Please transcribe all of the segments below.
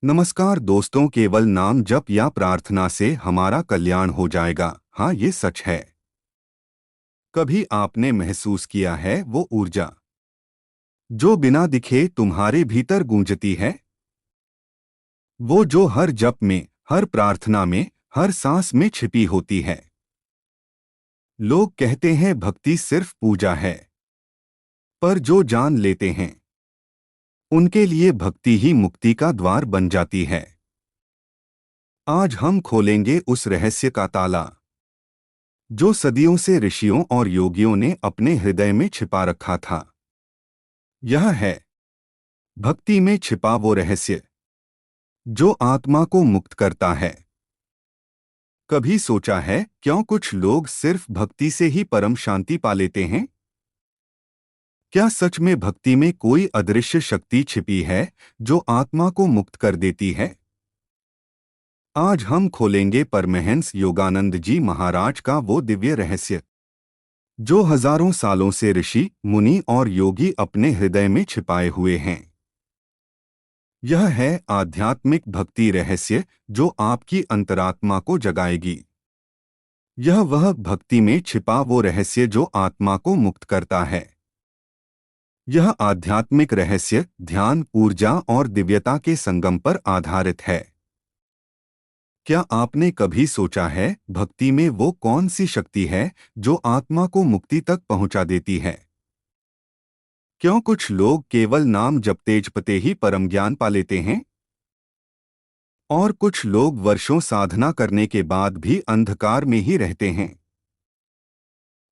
नमस्कार दोस्तों, केवल नाम जप या प्रार्थना से हमारा कल्याण हो जाएगा। हाँ, ये सच है। कभी आपने महसूस किया है वो ऊर्जा जो बिना दिखे तुम्हारे भीतर गूंजती है? वो जो हर जप में, हर प्रार्थना में, हर सांस में छिपी होती है। लोग कहते हैं भक्ति सिर्फ पूजा है, पर जो जान लेते हैं उनके लिए भक्ति ही मुक्ति का द्वार बन जाती है। आज हम खोलेंगे उस रहस्य का ताला जो सदियों से ऋषियों और योगियों ने अपने हृदय में छिपा रखा था। यह है भक्ति में छिपा वो रहस्य जो आत्मा को मुक्त करता है। कभी सोचा है क्यों कुछ लोग सिर्फ भक्ति से ही परम शांति पा लेते हैं? क्या सच में भक्ति में कोई अदृश्य शक्ति छिपी है जो आत्मा को मुक्त कर देती है? आज हम खोलेंगे परमहंस योगानंद जी महाराज का वो दिव्य रहस्य जो हजारों सालों से ऋषि, मुनि और योगी अपने हृदय में छिपाए हुए हैं। यह है आध्यात्मिक भक्ति रहस्य जो आपकी अंतरात्मा को जगाएगी। यह वह भक्ति में छिपा वो रहस्य जो आत्मा को मुक्त करता है। यह आध्यात्मिक रहस्य ध्यान, ऊर्जा और दिव्यता के संगम पर आधारित है। क्या आपने कभी सोचा है भक्ति में वो कौन सी शक्ति है जो आत्मा को मुक्ति तक पहुंचा देती है? क्यों कुछ लोग केवल नाम जपते जपते ही परम ज्ञान पा लेते हैं और कुछ लोग वर्षों साधना करने के बाद भी अंधकार में ही रहते हैं?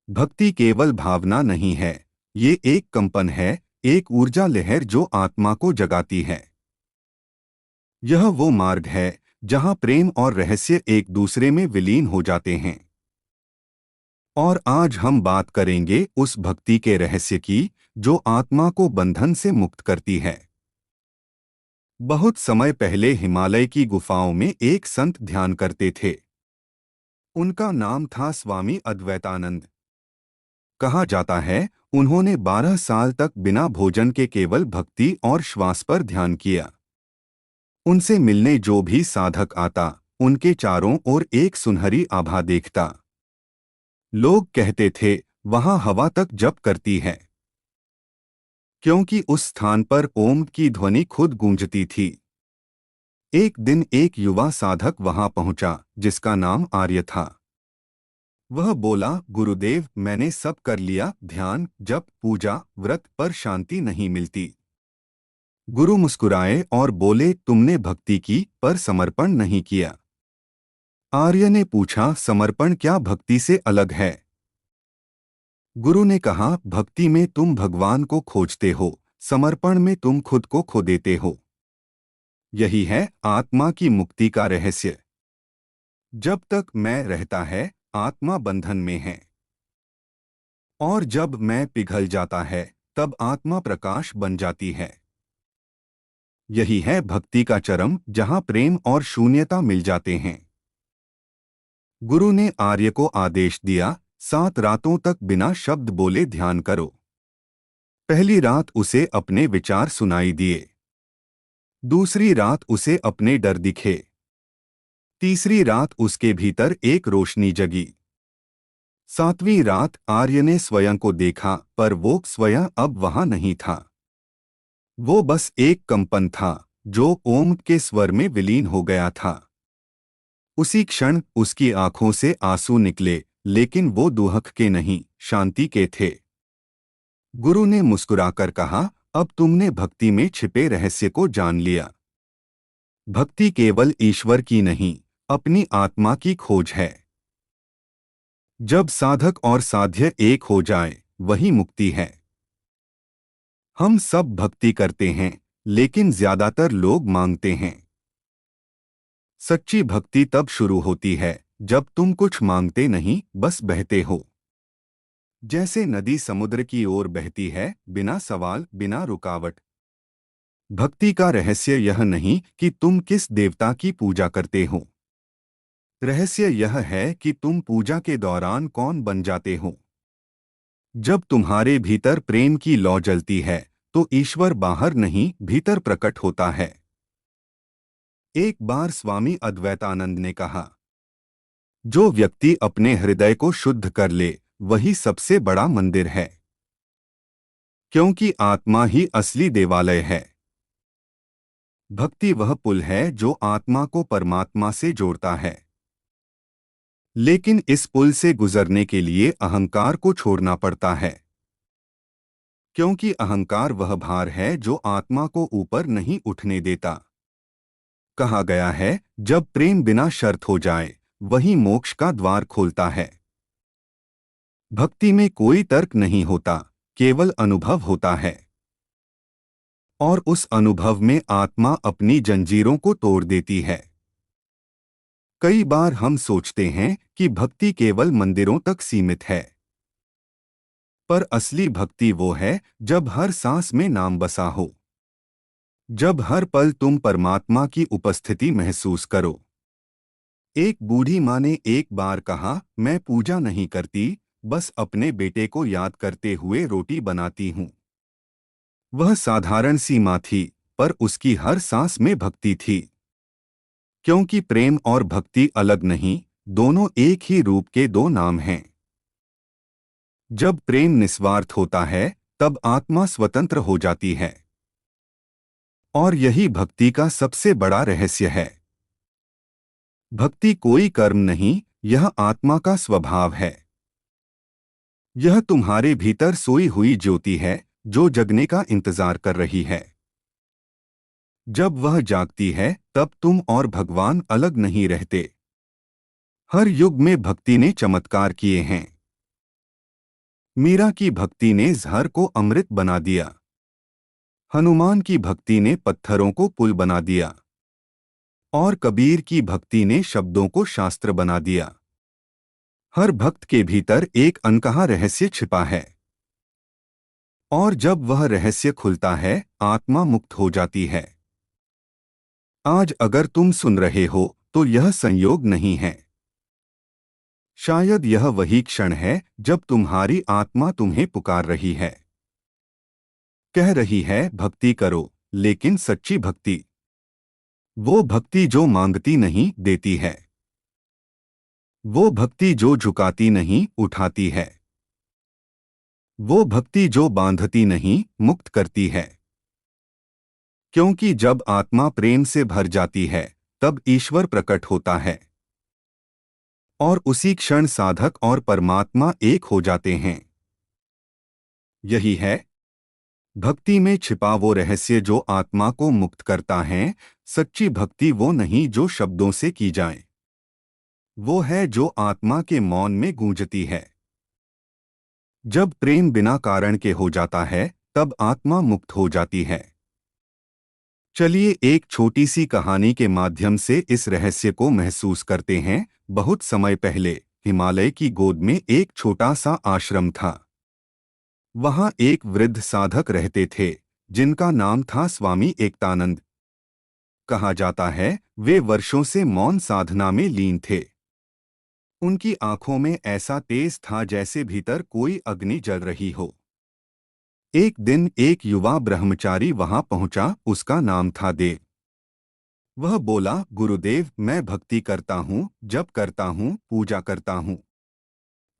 भक्ति केवल भावना नहीं है, ये एक कंपन है, एक ऊर्जा लहर जो आत्मा को जगाती है। यह वो मार्ग है जहां प्रेम और रहस्य एक दूसरे में विलीन हो जाते हैं। और आज हम बात करेंगे उस भक्ति के रहस्य की जो आत्मा को बंधन से मुक्त करती है। बहुत समय पहले हिमालय की गुफाओं में एक संत ध्यान करते थे। उनका नाम था स्वामी अद्वैतानंद। कहा जाता है उन्होंने 12 साल तक बिना भोजन के केवल भक्ति और श्वास पर ध्यान किया। उनसे मिलने जो भी साधक आता, उनके चारों ओर एक सुनहरी आभा देखता। लोग कहते थे वहां हवा तक जप करती है, क्योंकि उस स्थान पर ओम की ध्वनि खुद गूंजती थी। एक दिन एक युवा साधक वहां पहुंचा जिसका नाम आर्य था। वह बोला, गुरुदेव, मैंने सब कर लिया, ध्यान, जप, पूजा, व्रत, पर शांति नहीं मिलती। गुरु मुस्कुराए और बोले, तुमने भक्ति की पर समर्पण नहीं किया। आर्य ने पूछा, समर्पण क्या भक्ति से अलग है? गुरु ने कहा, भक्ति में तुम भगवान को खोजते हो, समर्पण में तुम खुद को खो देते हो। यही है आत्मा की मुक्ति का रहस्य। जब तक मैं रहता है, आत्मा बंधन में है, और जब मैं पिघल जाता है, तब आत्मा प्रकाश बन जाती है। यही है भक्ति का चरम जहां प्रेम और शून्यता मिल जाते हैं। गुरु ने आर्य को आदेश दिया, 7 रातों तक बिना शब्द बोले ध्यान करो। पहली रात उसे अपने विचार सुनाई दिए, दूसरी रात उसे अपने डर दिखे, तीसरी रात उसके भीतर एक रोशनी जगी, 7वीं रात आर्य ने स्वयं को देखा, पर वो स्वयं अब वहां नहीं था। वो बस एक कंपन था जो ओम के स्वर में विलीन हो गया था। उसी क्षण उसकी आंखों से आंसू निकले, लेकिन वो दुहक के नहीं, शांति के थे। गुरु ने मुस्कुराकर कहा, अब तुमने भक्ति में छिपे रहस्य को जान लिया। भक्ति केवल ईश्वर की नहीं, अपनी आत्मा की खोज है। जब साधक और साध्य एक हो जाए, वही मुक्ति है। हम सब भक्ति करते हैं, लेकिन ज्यादातर लोग मांगते हैं। सच्ची भक्ति तब शुरू होती है जब तुम कुछ मांगते नहीं, बस बहते हो। जैसे नदी समुद्र की ओर बहती है, बिना सवाल, बिना रुकावट। भक्ति का रहस्य यह नहीं कि तुम किस देवता की पूजा करते हो। रहस्य यह है कि तुम पूजा के दौरान कौन बन जाते हो। जब तुम्हारे भीतर प्रेम की लौ जलती है, तो ईश्वर बाहर नहीं, भीतर प्रकट होता है। एक बार स्वामी अद्वैतानंद ने कहा, जो व्यक्ति अपने हृदय को शुद्ध कर ले वही सबसे बड़ा मंदिर है, क्योंकि आत्मा ही असली देवालय है। भक्ति वह पुल है जो आत्मा को परमात्मा से जोड़ता है। लेकिन इस पुल से गुजरने के लिए अहंकार को छोड़ना पड़ता है, क्योंकि अहंकार वह भार है जो आत्मा को ऊपर नहीं उठने देता। कहा गया है, जब प्रेम बिना शर्त हो जाए वही मोक्ष का द्वार खोलता है। भक्ति में कोई तर्क नहीं होता, केवल अनुभव होता है। और उस अनुभव में आत्मा अपनी जंजीरों को तोड़ देती है। कई बार हम सोचते हैं कि भक्ति केवल मंदिरों तक सीमित है, पर असली भक्ति वो है जब हर सांस में नाम बसा हो, जब हर पल तुम परमात्मा की उपस्थिति महसूस करो। एक बूढ़ी माँ ने एक बार कहा, मैं पूजा नहीं करती, बस अपने बेटे को याद करते हुए रोटी बनाती हूँ। वह साधारण सी माँ थी, पर उसकी हर सांस में भक्ति थी। क्योंकि प्रेम और भक्ति अलग नहीं, दोनों एक ही रूप के दो नाम हैं। जब प्रेम निस्वार्थ होता है तब आत्मा स्वतंत्र हो जाती है। और यही भक्ति का सबसे बड़ा रहस्य है। भक्ति कोई कर्म नहीं, यह आत्मा का स्वभाव है। यह तुम्हारे भीतर सोई हुई ज्योति है जो जगने का इंतजार कर रही है। जब वह जागती है तब तुम और भगवान अलग नहीं रहते। हर युग में भक्ति ने चमत्कार किए हैं। मीरा की भक्ति ने जहर को अमृत बना दिया। हनुमान की भक्ति ने पत्थरों को पुल बना दिया। और कबीर की भक्ति ने शब्दों को शास्त्र बना दिया। हर भक्त के भीतर एक अनकहा रहस्य छिपा है। और जब वह रहस्य खुलता है, आत्मा मुक्त हो जाती है। आज अगर तुम सुन रहे हो तो यह संयोग नहीं है। शायद यह वही क्षण है जब तुम्हारी आत्मा तुम्हें पुकार रही है। कह रही है, भक्ति करो, लेकिन सच्ची भक्ति। वो भक्ति जो मांगती नहीं, देती है। वो भक्ति जो झुकाती नहीं, उठाती है। वो भक्ति जो बांधती नहीं, मुक्त करती है। क्योंकि जब आत्मा प्रेम से भर जाती है तब ईश्वर प्रकट होता है। और उसी क्षण साधक और परमात्मा एक हो जाते हैं। यही है भक्ति में छिपा वो रहस्य जो आत्मा को मुक्त करता है। सच्ची भक्ति वो नहीं जो शब्दों से की जाए, वो है जो आत्मा के मौन में गूंजती है। जब प्रेम बिना कारण के हो जाता है तब आत्मा मुक्त हो जाती है। चलिए एक छोटी सी कहानी के माध्यम से इस रहस्य को महसूस करते हैं। बहुत समय पहले हिमालय की गोद में एक छोटा सा आश्रम था। वहां एक वृद्ध साधक रहते थे जिनका नाम था स्वामी एकतानंद। कहा जाता है वे वर्षों से मौन साधना में लीन थे। उनकी आंखों में ऐसा तेज था जैसे भीतर कोई अग्नि जल रही हो। एक दिन एक युवा ब्रह्मचारी वहां पहुंचा, उसका नाम था देव। वह बोला, गुरुदेव, मैं भक्ति करता हूँ, जप करता हूँ, पूजा करता हूँ,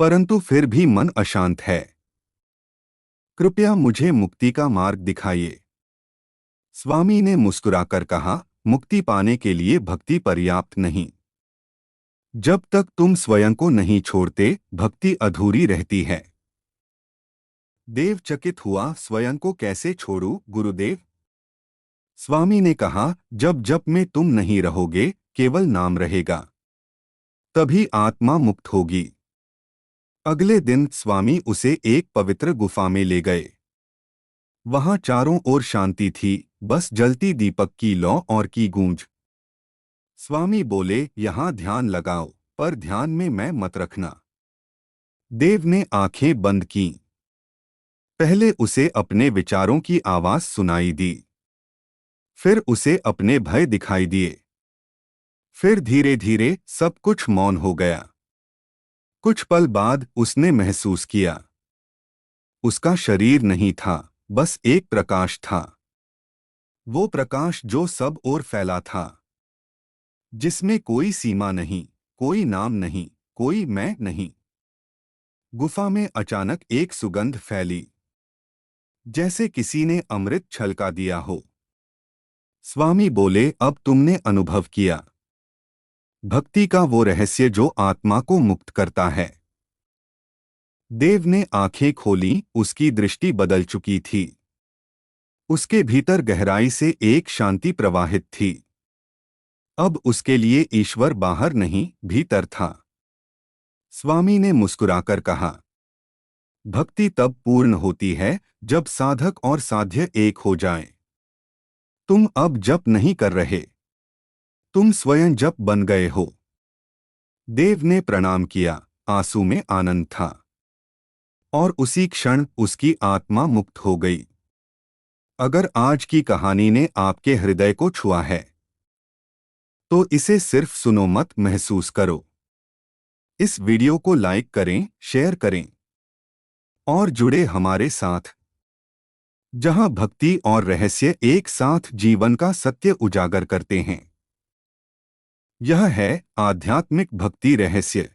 परंतु फिर भी मन अशांत है। कृपया मुझे मुक्ति का मार्ग दिखाइए। स्वामी ने मुस्कुराकर कहा, मुक्ति पाने के लिए भक्ति पर्याप्त नहीं। जब तक तुम स्वयं को नहीं छोड़ते, भक्ति अधूरी रहती है। देव चकित हुआ, स्वयं को कैसे छोड़ूं, गुरुदेव? स्वामी ने कहा, जब जप में तुम नहीं रहोगे, केवल नाम रहेगा, तभी आत्मा मुक्त होगी। अगले दिन स्वामी उसे एक पवित्र गुफा में ले गए। वहां चारों ओर शांति थी, बस जलती दीपक की लौ और की गूंज। स्वामी बोले, यहां ध्यान लगाओ, पर ध्यान में मैं मत रखना। देव ने आंखें बंद कीं। पहले उसे अपने विचारों की आवाज सुनाई दी, फिर उसे अपने भय दिखाई दिए। फिर धीरे धीरे सब कुछ मौन हो गया। कुछ पल बाद उसने महसूस किया, उसका शरीर नहीं था, बस एक प्रकाश था। वो प्रकाश जो सब ओर फैला था। जिसमें कोई सीमा नहीं, कोई नाम नहीं, कोई मैं नहीं। गुफा में अचानक एक सुगंध फैली, जैसे किसी ने अमृत छलका दिया हो। स्वामी बोले, अब तुमने अनुभव किया भक्ति का वो रहस्य जो आत्मा को मुक्त करता है। देव ने आंखें खोली, उसकी दृष्टि बदल चुकी थी। उसके भीतर गहराई से एक शांति प्रवाहित थी। अब उसके लिए ईश्वर बाहर नहीं, भीतर था। स्वामी ने मुस्कुराकर कहा, भक्ति तब पूर्ण होती है जब साधक और साध्य एक हो जाएं। तुम अब जप नहीं कर रहे, तुम स्वयं जप बन गए हो। देव ने प्रणाम किया, आंसू में आनंद था। और उसी क्षण उसकी आत्मा मुक्त हो गई। अगर आज की कहानी ने आपके हृदय को छुआ है, तो इसे सिर्फ सुनो मत, महसूस करो। इस वीडियो को लाइक करें, शेयर करें और जुड़े हमारे साथ, जहां भक्ति और रहस्य एक साथ जीवन का सत्य उजागर करते हैं। यह है आध्यात्मिक भक्ति रहस्य।